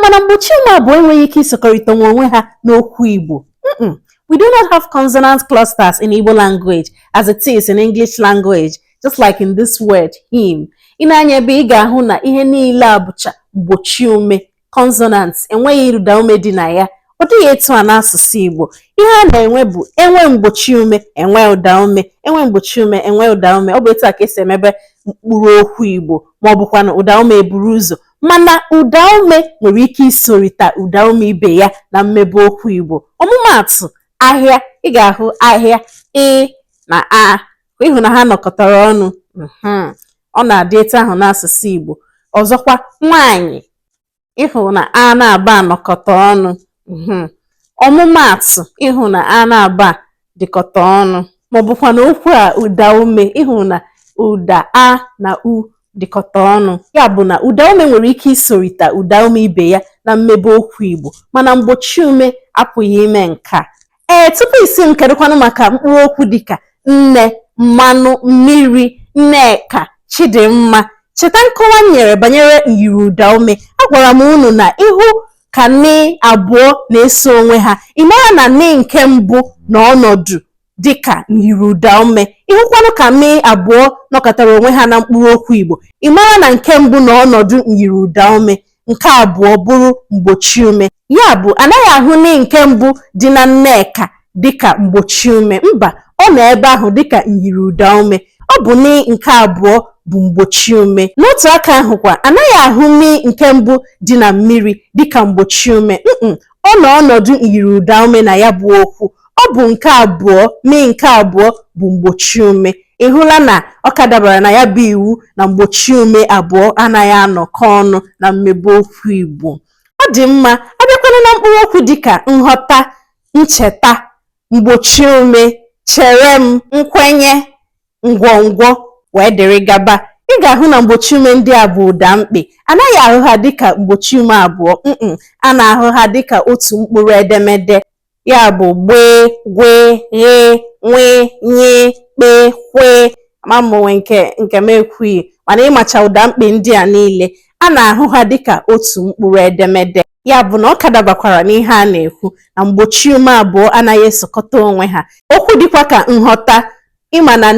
mana mgbochi ume abụọ enweghị ike isokọrịta onwe ha n'okwu Igbo. We do not have consonant clusters in Igbo language as it is in English language, just like in this word, him. Ị na-anya ebe ị ga-ahụ na ihe niile a bụcha mgbochi ume, consonants, enweghị ụda ume dị na ya. Ọ dịghị etu a n'asụsụ Igbo. Ihe a na-enwe bụ enwe mgbochi ume, enwe ụda ume, enwe mgbochi ume, enwe ụda ume. Ọ bụ etu a ka esi emebe mkpụrụ okwu Igbo, ma ọ bụkwa na ụda ume eburu ụzọ. Mana ụda ume nwere ike isorita ụda ume ibe ya na mmebe okwu Igbo. Ọmụmaatụ, ahịa, ị ga-ahụ ahịa, na a, ịhụ na ha nọkọtara ọnụ. Ọ na-adị etu ahụ n'asụsụ Igbo. Ọzọkwa, nwaanyị, ịhụ na a na-aba anọkọta ọnụ. Ọmụmaatụ, ịhụ na a na-aba dịkọta ọnụ. Ma ọ bụkwa na okwu a ụda ume, ịhụ na ụda a na u dịkọta ọnụ. Ya bụ na ụda ume nwere ike isorita ụda ume ibe ya na mmebe okwu Igbo, mana mgbochi ume apụghị ime nke a. Tupu isi m kedụkwanụ maka mkpụrụ okwu dịka nne, mmanụ, mmiri, nneka, Chidimma. Cheta nkọwa m nyere banyere nyiri ụda ume. Agwara m unu na ihu ka nne abụọ na-eso onwe ha. Ị mara na nne nke mbụ na ọnọdụ dịka nyiri ụda ume. Ịhụkwanụ ka nne abụọ nọkọtara onwe ha na mkpụrụ okwu Igbo. Ị mara na nke mbụ na ọnọdụ nyiri ụda ume, nke abụọ bụrụ mgbochi ume. Ya bụ, anaghị ahụ nne nke mbụ dị na nneka dịka mgbochi ume. Mba, ọ nọ ebe ahụ dịka nyiri ụda ume. Ọ bụ nne nke abụọ bụ mgbochi ume. N'otu aka ahụkwa, anaghị ahụ nne nke mbụ dị na mmiri dịka mgbochi ume. Ọ nọ ọnọdụ nyiri ụda ume na ya bụ okwu. Ọ bụ nke abụọ, nne nke abụọ bụ mgbochi ume. Ị hụla na ọ ka dabara na ya bụ iwu na mgbochi ume abụọ anaghị anọkọ ọnụ na mmebe okwu Igbo. Ọ dị mma, abịakwana na mkpụrụ okwu dịka nghọta, ncheta, mgbochi ume, chere m, nkwenye, ngwongwo wee dịrị gaba. Ị ga-ahụ na mgbochi ume ndị a bụ ụda mkpị. Anaghị ahụ ha dịka mgbochi ume abụọ. A na-ahụ ha dịka otu mkpụrụ edemede. Ya bụ gbee, gwee, ghee, nwee, nye, kpee, kwee. Amamụnwe nke m ekwughị, mana ịmacha ụda mkpị ndị a niile, a na-ahụ ha dịka otu mkpụrụ edemede. Ya bụ na ọ ka dabakwara n'ihe a na-ekwu na mgbochi ume abụọ anaghị esokọta onwe ha. Okwu dịkwa ka nghọta, ịma na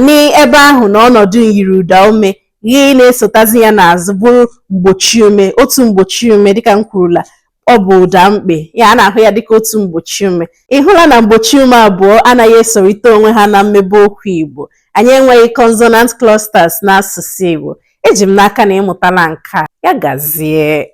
ebe ahụ na ọnọdụ nyiri ụda ume, ihe na-esotazi ya n'azụ bụrụ mgbochi ume, otu mgbochi ume. Dịka m kwurula, ọ bụ ụda mkpị, ya a na-ahụ ya dịka otu mgbochi ume. Ị hụla na mgbochi ume abụọ anaghị esorita onwe ha na mmebe okwu Igbo. Anyị enweghị consonant clusters n'asụsụ Igbo. Eji m n'aka na ịmụtala nke a. Ya gazie.